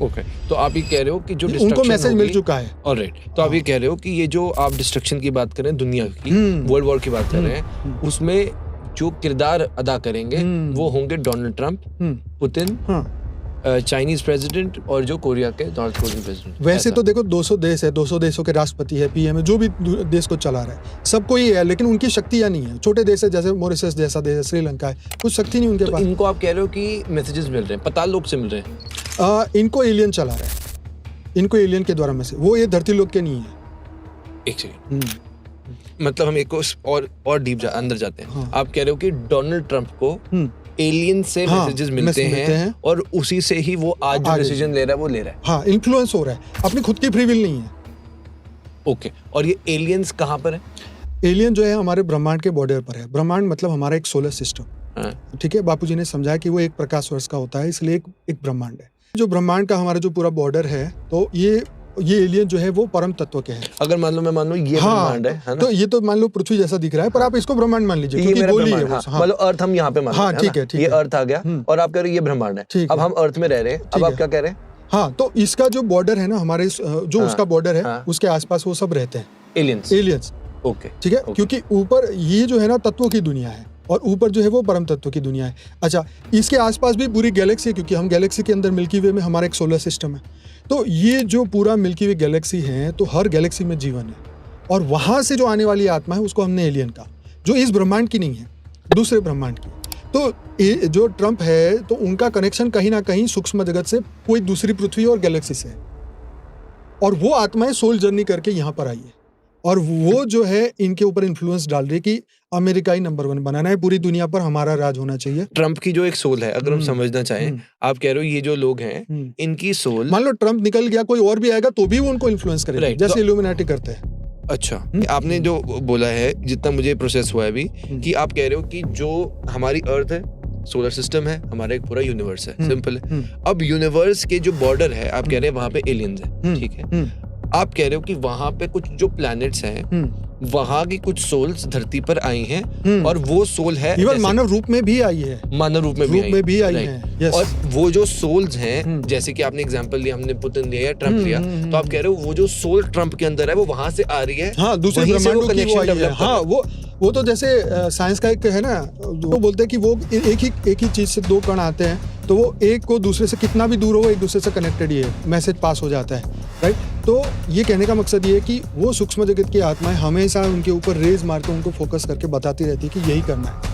Okay, तो आप ये कह रहे हो कि जो उनको मैसेज मिल चुका है। ऑलराइट, तो आप ये कह रहे हो कि ये जो आप डिस्ट्रक्शन की बात कर रहे हैं, दुनिया की वर्ल्ड वॉर की बात कर रहे हैं, उसमें जो किरदार अदा करेंगे वो होंगे Donald Trump, Putin, Chinese president और जो कोरिया के नॉर्थ कोरियन प्रेसिडेंट। वैसे तो देखो 200 देश है, 200 देशों के राष्ट्रपति है, पीएम है, जो भी देश को चला रहा है, सबको ही है, लेकिन उनकी शक्तियां नहीं है। छोटे देश है, जैसे मॉरिशस जैसा देश है, श्रीलंका है, कुछ शक्ति नहीं उनके तो पास। इनको आप कह रहे हो कि मैसेजेस मिल रहे हैं, पाताल लोक से मिल रहे हैं? इनको एलियन चला रहा है, इनको एलियन के द्वारा मैसेज, वो ये धरती लोक के नहीं है। एक सेकंड, मतलब हम एक और डीप अंदर जाते हैं। हाँ। आप कह रहे हो कि डोनाल्ड ट्रंप को एलियन से मैसेजेस मिलते हैं और उसी से ही वो आज जो डिसीजन ले रहा है वो ले रहा है। हाँ, इन्फ्लुएंस हो रहा है, अपनी खुद की फ्री विल नहीं है। ओके, और ये एलियंस कहाँ पर है? एलियन जो है हमारे ब्रह्मांड के बॉर्डर पर है। ब्रह्मांड मतलब हमारा एक सोलर सिस्टम, ठीक है। बापूजी ने समझाया कि वो एक प्रकाश वर्ष का होता है, इसलिए एक ब्रह्मांड है। जो ब्रह्मांड का हमारा जो पूरा बॉर्डर है, तो ये एलियन जो है वो परम तत्व के हैं। अगर मान लो मैं मान लूं ये ब्रह्मांड है ना? तो ये तो मान लो पृथ्वी जैसा दिख रहा है, पर आप इसको ब्रह्मांड मान लीजिए, क्योंकि गोली है वो। हाँ, मतलब अर्थ हम यहाँ पे मान हाँ, ठीक है, ये अर्थ आ गया और आप कह रहे हो ये ब्रह्मांड है। अब हम अर्थ में रह रहे हैं, अब आप क्या कह रहे हैं? हाँ, तो इसका जो बॉर्डर है ना, हमारे जो उसका बॉर्डर है, उसके आसपास वो सब रहते हैं एलियंस। ओके, ठीक है, क्योंकि ऊपर ये जो है ना तत्वों की दुनिया है और ऊपर जो है वो परम तत्व की दुनिया है। अच्छा, इसके आसपास भी पूरी गैलेक्सी है, क्योंकि हम गैलेक्सी के अंदर मिल्की वे में हमारा एक सोलर सिस्टम है। तो ये जो पूरा मिल्की वे गैलेक्सी है, तो हर गैलेक्सी में जीवन है, और वहां से जो आने वाली आत्मा है उसको हमने एलियन कहा, जो इस ब्रह्मांड की नहीं है, दूसरे ब्रह्मांड की। तो जो ट्रंप है, तो उनका कनेक्शन कहीं ना कहीं सूक्ष्म जगत से, कोई दूसरी पृथ्वी और गैलेक्सी से है, और वो आत्माएं सोल जर्नी करके यहाँ पर आई है, और वो जो है इनके ऊपर इन्फ्लुएंस डाल रही है कि अमेरिका ही नंबर 1 बनाना है, पूरी दुनिया पर हमारा राज होना चाहिए। ट्रंप की जो एक सोल है, अगर हम समझना चाहें, आप कह रहे हो ये जो लोग हैं इनकी सोल, मान लो ट्रंप निकल गया, कोई और भी आएगा तो भी वो उनको इन्फ्लुएंस करेगा, जैसे इल्यूमिनाटी करते हैं। अच्छा, आपने जो बोला है, जितना मुझे प्रोसेस हुआ है अभी, कि आप कह रहे हो कि जो हमारी अर्थ है, सोलर सिस्टम है, हमारा एक पूरा यूनिवर्स है, सिंपल है। अब यूनिवर्स के जो बॉर्डर है, आप कह रहे हैं वहां पे एलियंस है, ठीक है। आप कह रहे हो कि वहां पे कुछ जो प्लैनेट्स हैं, वहां की कुछ सोल्स धरती पर आई हैं, और वो सोल है इवन मानव रूप में भी आई है, मानव रूप में भी आई है। और वो जो सोल्स हैं, जैसे कि आपने एग्जांपल लिया, हमने पुतिन लिया या ट्रंप लिया, तो आप कह रहे हो वो जो सोल ट्रंप के अंदर है वो वहां से आ रही है। हाँ, दूसरे ब्रह्मांडों की वो आई है। हाँ, वो तो जैसे साइंस का एक है ना, वो बोलते हैं कि वो एक ही चीज से 2 कण आते हैं, तो वो एक को दूसरे से कितना भी दूर हो, एक दूसरे से कनेक्टेड ही है, मैसेज पास हो जाता है, राइट। तो ये कहने का मकसद ये है कि वो सूक्ष्म जगत की आत्माएं हमेशा उनके ऊपर रेज मार के उनको फोकस करके बताती रहती है कि यही करना है।